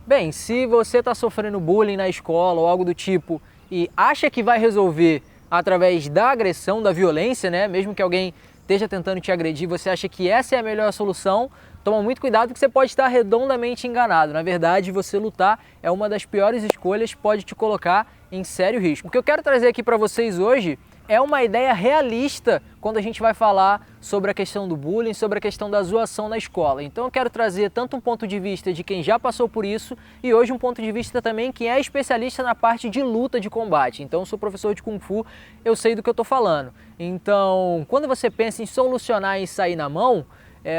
Bem, se você está sofrendo bullying na escola ou algo do tipo e acha que vai resolver através da agressão, da violência, né? Mesmo que alguém esteja tentando te agredir, você acha que essa é a melhor solução, toma muito cuidado porque você pode estar redondamente enganado. Na verdade, você lutar é uma das piores escolhas, pode te colocar em sério risco. O que eu quero trazer aqui para vocês hoje é uma ideia realista quando a gente vai falar sobre a questão do bullying, sobre a questão da zoação na escola. Então eu quero trazer tanto um ponto de vista de quem já passou por isso e hoje um ponto de vista também quem é especialista na parte de luta, de combate. Então eu sou professor de Kung Fu, eu sei do que eu estou falando. Então quando você pensa em solucionar e sair na mão,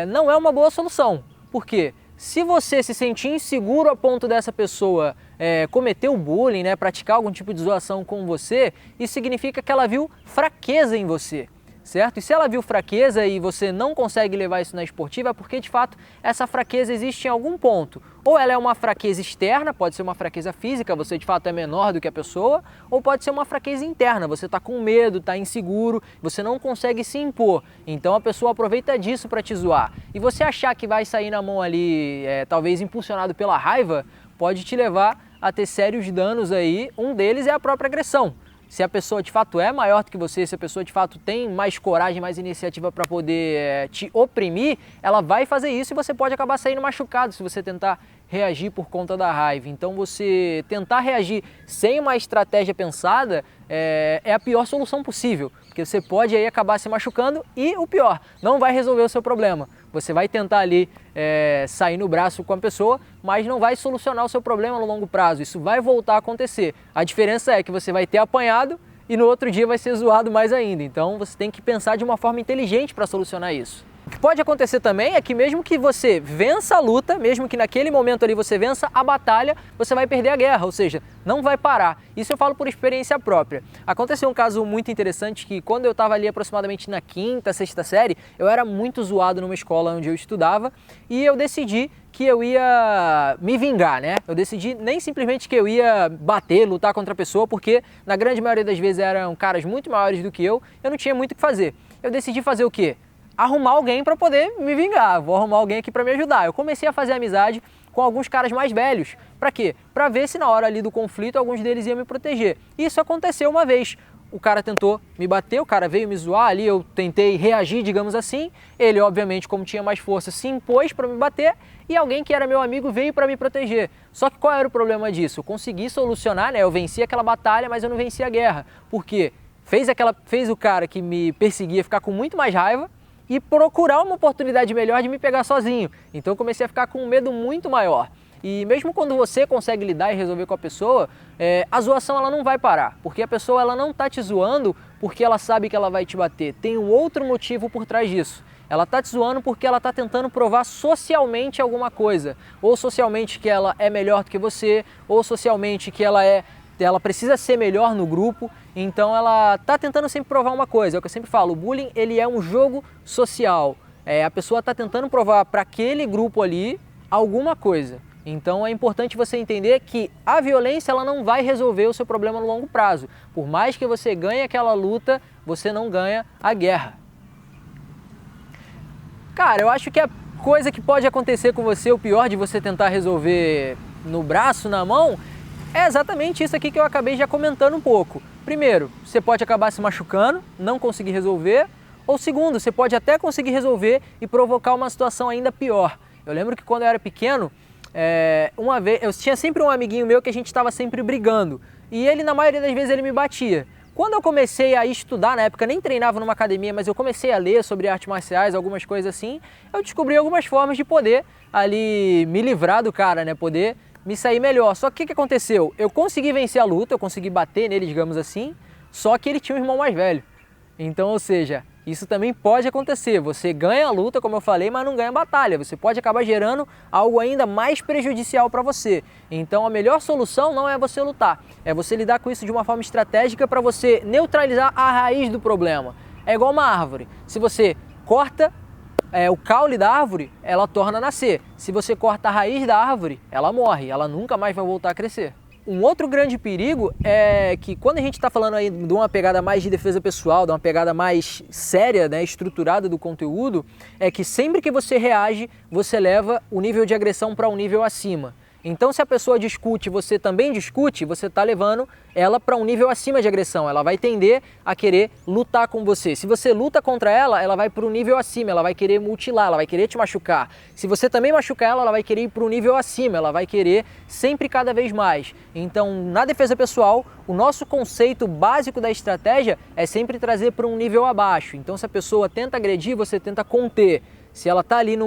não é uma boa solução. Por quê? Se você se sentir inseguro a ponto dessa pessoa cometer o bullying, né, praticar algum tipo de zoação com você, isso significa que ela viu fraqueza em você, certo? E se ela viu fraqueza e você não consegue levar isso na esportiva, é porque de fato essa fraqueza existe em algum ponto. Ou ela é uma fraqueza externa, pode ser uma fraqueza física, você de fato é menor do que a pessoa, ou pode ser uma fraqueza interna, você está com medo, está inseguro, você não consegue se impor. Então a pessoa aproveita disso para te zoar. E você achar que vai sair na mão ali, talvez impulsionado pela raiva, pode te levar a ter sérios danos aí. Um deles é a própria agressão. Se a pessoa de fato é maior do que você, se a pessoa de fato tem mais coragem, mais iniciativa para poder te oprimir, ela vai fazer isso e você pode acabar saindo machucado se você tentar reagir por conta da raiva. Então você tentar reagir sem uma estratégia pensada é a pior solução possível, porque você pode aí acabar se machucando e o pior, não vai resolver o seu problema. Você vai tentar ali sair no braço com a pessoa, mas não vai solucionar o seu problema no longo prazo. Isso vai voltar a acontecer. A diferença é que você vai ter apanhado e no outro dia vai ser zoado mais ainda. Então você tem que pensar de uma forma inteligente para solucionar isso. O que pode acontecer também é que mesmo que você vença a luta, mesmo que naquele momento ali você vença a batalha, você vai perder a guerra, ou seja, não vai parar. Isso eu falo por experiência própria. Aconteceu um caso muito interessante que quando eu estava ali aproximadamente na quinta, sexta série, eu era muito zoado numa escola onde eu estudava e eu decidi que eu ia me vingar, né? Eu decidi nem simplesmente que eu ia bater, lutar contra a pessoa, porque na grande maioria das vezes eram caras muito maiores do que eu não tinha muito o que fazer. Eu decidi fazer o quê? Arrumar alguém para poder me vingar, vou arrumar alguém aqui para me ajudar. Eu comecei a fazer amizade com alguns caras mais velhos. Para quê? Para ver se na hora ali do conflito alguns deles iam me proteger. Isso aconteceu uma vez. O cara tentou me bater, o cara veio me zoar ali, eu tentei reagir, digamos assim. Ele, obviamente, como tinha mais força, se impôs para me bater e alguém que era meu amigo veio para me proteger. Só que qual era o problema disso? Eu consegui solucionar, né? Eu venci aquela batalha, mas eu não venci a guerra. Por quê? Fez o cara que me perseguia ficar com muito mais raiva e procurar uma oportunidade melhor de me pegar sozinho. Então eu comecei a ficar com um medo muito maior. E mesmo quando você consegue lidar e resolver com a pessoa, a zoação ela não vai parar. Porque a pessoa ela não está te zoando porque ela sabe que ela vai te bater. Tem um outro motivo por trás disso. Ela está te zoando porque ela está tentando provar socialmente alguma coisa. Ou socialmente que ela é melhor do que você, ou socialmente que ela precisa ser melhor no grupo, então ela está tentando sempre provar uma coisa. É o que eu sempre falo, o bullying ele é um jogo social. A pessoa está tentando provar para aquele grupo ali alguma coisa. Então é importante você entender que a violência ela não vai resolver o seu problema no longo prazo. Por mais que você ganhe aquela luta, você não ganha a guerra. Cara, eu acho que a coisa que pode acontecer com você, o pior de você tentar resolver no braço, na mão, é exatamente isso aqui que eu acabei já comentando um pouco. Primeiro, você pode acabar se machucando, não conseguir resolver. Ou segundo, você pode até conseguir resolver e provocar uma situação ainda pior. Eu lembro que quando eu era pequeno, uma vez, eu tinha sempre um amiguinho meu que a gente estava sempre brigando. E ele, na maioria das vezes, ele me batia. Quando eu comecei a estudar, na época nem treinava numa academia, mas eu comecei a ler sobre artes marciais, algumas coisas assim, eu descobri algumas formas de poder ali me livrar do cara, né? Poder me sair melhor. Só que o que aconteceu? Eu consegui vencer a luta, eu consegui bater nele, digamos assim, só que ele tinha um irmão mais velho. Então, ou seja, isso também pode acontecer. Você ganha a luta, como eu falei, mas não ganha a batalha. Você pode acabar gerando algo ainda mais prejudicial para você. Então, a melhor solução não é você lutar. É você lidar com isso de uma forma estratégica para você neutralizar a raiz do problema. É igual uma árvore. Se você corta o caule da árvore, ela torna a nascer. Se você corta a raiz da árvore, ela morre. Ela nunca mais vai voltar a crescer. Um outro grande perigo é que quando a gente está falando aí de uma pegada mais de defesa pessoal, de uma pegada mais séria, né, estruturada do conteúdo, é que sempre que você reage, você leva o nível de agressão para um nível acima. Então, se a pessoa discute, você também discute, você está levando ela para um nível acima de agressão. Ela vai tender a querer lutar com você. Se você luta contra ela, ela vai para um nível acima, ela vai querer mutilar, ela vai querer te machucar. Se você também machucar ela, ela vai querer ir para um nível acima, ela vai querer sempre cada vez mais. Então, na defesa pessoal, o nosso conceito básico da estratégia é sempre trazer para um nível abaixo. Então, se a pessoa tenta agredir, você tenta conter. Se ela está ali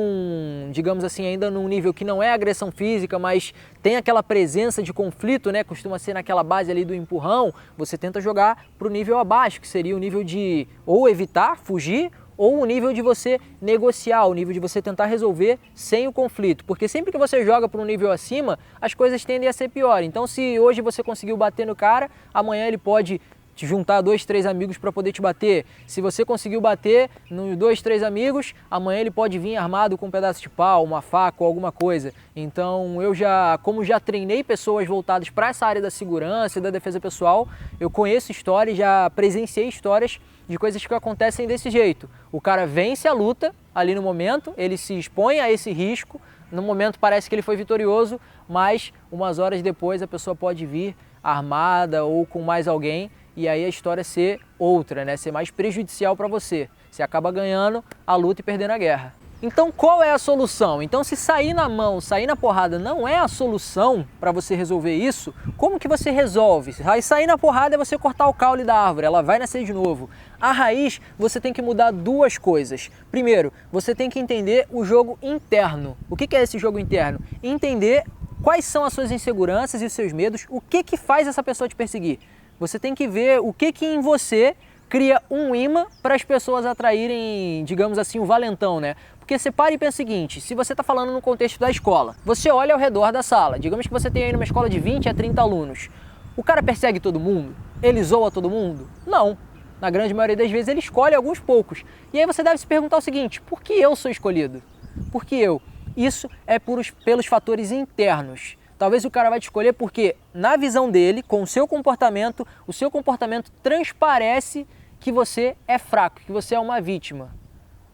digamos assim, ainda num nível que não é agressão física, mas tem aquela presença de conflito, né? Costuma ser naquela base ali do empurrão, você tenta jogar para o nível abaixo, que seria o nível de ou evitar, fugir, ou o nível de você negociar, o nível de você tentar resolver sem o conflito. Porque sempre que você joga para um nível acima, as coisas tendem a ser pior. Então, se hoje você conseguiu bater no cara, amanhã ele pode te juntar 2, 3 amigos para poder te bater. Se você conseguiu bater nos 2, 3 amigos, amanhã ele pode vir armado com um pedaço de pau, uma faca ou alguma coisa. Então como já treinei pessoas voltadas para essa área da segurança e da defesa pessoal, eu conheço histórias, já presenciei histórias de coisas que acontecem desse jeito. O cara vence a luta ali no momento, ele se expõe a esse risco, no momento parece que ele foi vitorioso, mas umas horas depois a pessoa pode vir armada ou com mais alguém, e aí a história ser outra, né? Ser mais prejudicial para você. Você acaba ganhando a luta e perdendo a guerra. Então qual é a solução? Então se sair na mão, sair na porrada não é a solução para você resolver isso, como que você resolve? Sair na porrada é você cortar o caule da árvore, ela vai nascer de novo. A raiz, você tem que mudar duas coisas. Primeiro, você tem que entender o jogo interno. O que é esse jogo interno? Entender quais são as suas inseguranças e os seus medos, o que faz essa pessoa te perseguir. Você tem que ver o que em você cria um imã para as pessoas atraírem, digamos assim, o valentão, né? Porque você para e pensa o seguinte, se você está falando no contexto da escola, você olha ao redor da sala, digamos que você tem aí numa escola de 20 a 30 alunos, o cara persegue todo mundo? Ele zoa todo mundo? Não. Na grande maioria das vezes ele escolhe alguns poucos. E aí você deve se perguntar o seguinte, por que eu sou escolhido? Por que eu? Isso é pelos fatores internos. Talvez o cara vai te escolher porque, na visão dele, com o seu comportamento transparece que você é fraco, que você é uma vítima.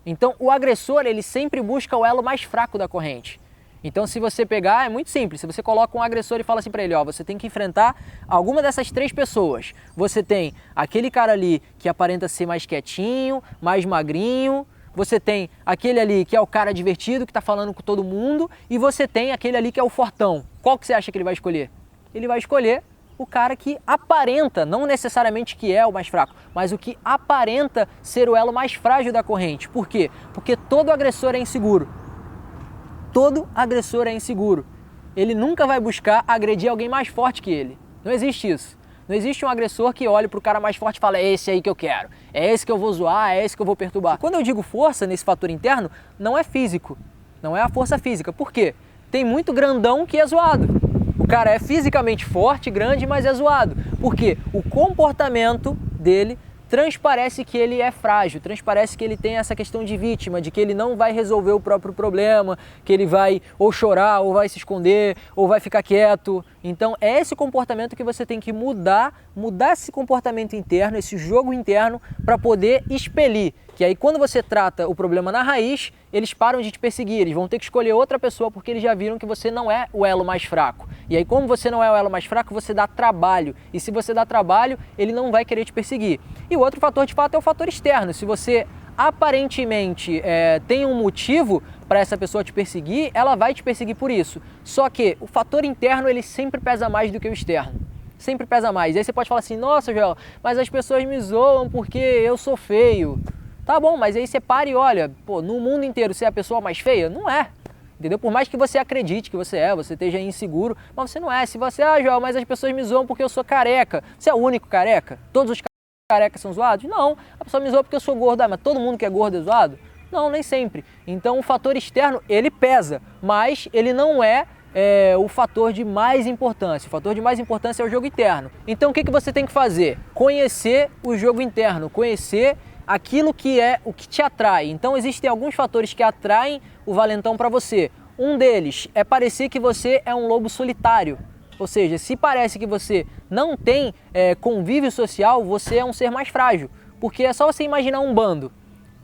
Então, o agressor, ele sempre busca o elo mais fraco da corrente. Então, se você pegar, é muito simples. Se você coloca um agressor e fala assim para ele, ó, você tem que enfrentar alguma dessas 3 pessoas. Você tem aquele cara ali que aparenta ser mais quietinho, mais magrinho. Você tem aquele ali que é o cara divertido, que está falando com todo mundo, e você tem aquele ali que é o fortão. Qual que você acha que ele vai escolher? Ele vai escolher o cara que aparenta, não necessariamente que é o mais fraco, mas o que aparenta ser o elo mais frágil da corrente. Por quê? Porque todo agressor é inseguro. Todo agressor é inseguro. Ele nunca vai buscar agredir alguém mais forte que ele. Não existe isso. Não existe um agressor que olhe para o cara mais forte e fala, é esse aí que eu quero, é esse que eu vou zoar, é esse que eu vou perturbar. Quando eu digo força nesse fator interno, não é físico, não é a força física. Por quê? Tem muito grandão que é zoado. O cara é fisicamente forte, grande, mas é zoado. Por quê? O comportamento dele transparece que ele é frágil, transparece que ele tem essa questão de vítima, de que ele não vai resolver o próprio problema, que ele vai ou chorar, ou vai se esconder, ou vai ficar quieto. Então é esse comportamento que você tem que mudar esse comportamento interno, esse jogo interno, para poder expelir. Que aí quando você trata o problema na raiz, eles param de te perseguir, eles vão ter que escolher outra pessoa porque eles já viram que você não é o elo mais fraco. E aí como você não é o elo mais fraco, você dá trabalho. E se você dá trabalho, ele não vai querer te perseguir. E o outro fator de fato é o fator externo. Se você aparentemente tem um motivo para essa pessoa te perseguir, ela vai te perseguir por isso. Só que o fator interno ele sempre pesa mais do que o externo. Sempre pesa mais. E aí você pode falar assim, nossa, Joel, mas as pessoas me zoam porque eu sou feio. Tá bom, mas aí você para e olha, pô, no mundo inteiro você é a pessoa mais feia? Não é. Entendeu? Por mais que você acredite que você esteja inseguro, mas você não é. Se você, Joel, mas as pessoas me zoam porque eu sou careca. Você é o único careca? Todos os carecas são zoados? Não. A pessoa me zoa porque eu sou gordo. Mas todo mundo que é gordo é zoado? Não, nem sempre. Então o fator externo, ele pesa, mas ele não é o fator de mais importância. O fator de mais importância é o jogo interno. Então o que você tem que fazer? Conhecer o jogo interno, conhecer aquilo que é o que te atrai. Então existem alguns fatores que atraem o valentão para você. Um deles é parecer que você é um lobo solitário. Ou seja, se parece que você não tem convívio social, você é um ser mais frágil. Porque é só você imaginar um bando.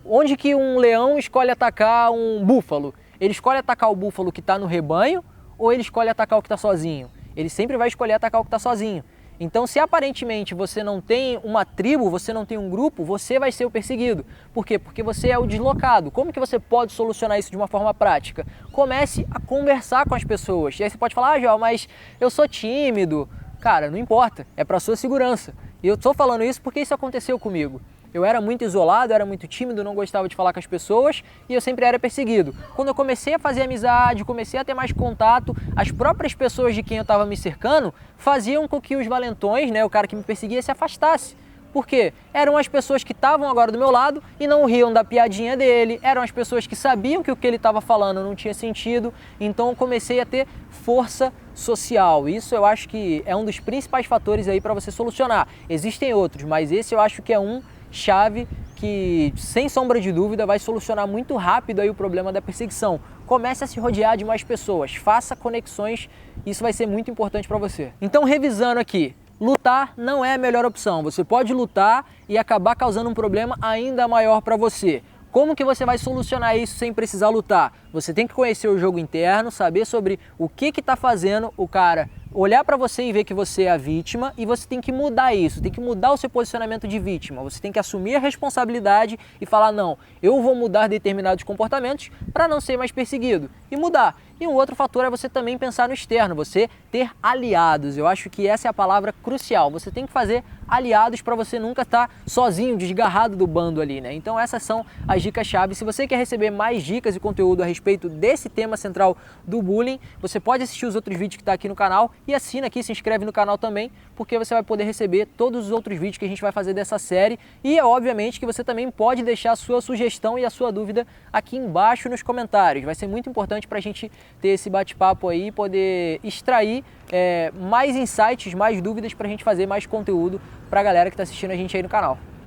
Onde que um leão escolhe atacar um búfalo? Ele escolhe atacar o búfalo que está no rebanho ou ele escolhe atacar o que está sozinho? Ele sempre vai escolher atacar o que está sozinho. Então, se aparentemente você não tem uma tribo, você não tem um grupo, você vai ser o perseguido. Por quê? Porque você é o deslocado. Como que você pode solucionar isso de uma forma prática? Comece a conversar com as pessoas. E aí você pode falar, Joel, mas eu sou tímido. Cara, não importa, é para sua segurança. E eu estou falando isso porque isso aconteceu comigo. Eu era muito isolado, eu era muito tímido, não gostava de falar com as pessoas e eu sempre era perseguido. Quando eu comecei a fazer amizade, comecei a ter mais contato, as próprias pessoas de quem eu estava me cercando faziam com que os valentões, né, o cara que me perseguia, se afastasse. Por quê? Eram as pessoas que estavam agora do meu lado e não riam da piadinha dele, eram as pessoas que sabiam que o que ele estava falando não tinha sentido, então eu comecei a ter força social. Isso eu acho que é um dos principais fatores aí para você solucionar. Existem outros, mas esse eu acho que é um chave que, sem sombra de dúvida, vai solucionar muito rápido aí o problema da perseguição. Comece a se rodear de mais pessoas, faça conexões, isso vai ser muito importante para você. Então, revisando aqui, lutar não é a melhor opção. Você pode lutar e acabar causando um problema ainda maior para você. Como que você vai solucionar isso sem precisar lutar? Você tem que conhecer o jogo interno, saber sobre o que está fazendo o cara olhar para você e ver que você é a vítima, e você tem que mudar isso, tem que mudar o seu posicionamento de vítima. Você tem que assumir a responsabilidade e falar, não, eu vou mudar determinados comportamentos para não ser mais perseguido e mudar. E um outro fator é você também pensar no externo, você ter aliados. Eu acho que essa é a palavra crucial. Você tem que fazer aliados para você nunca estar sozinho, desgarrado do bando ali, né? Então essas são as dicas-chave. Se você quer receber mais dicas e conteúdo a respeito desse tema central do bullying, você pode assistir os outros vídeos que está aqui no canal e assina aqui, se inscreve no canal também, porque você vai poder receber todos os outros vídeos que a gente vai fazer dessa série. E obviamente que você também pode deixar a sua sugestão e a sua dúvida aqui embaixo nos comentários. Vai ser muito importante para a gente ter esse bate-papo aí e poder extrair mais insights, mais dúvidas para a gente fazer mais conteúdo para a galera que está assistindo a gente aí no canal.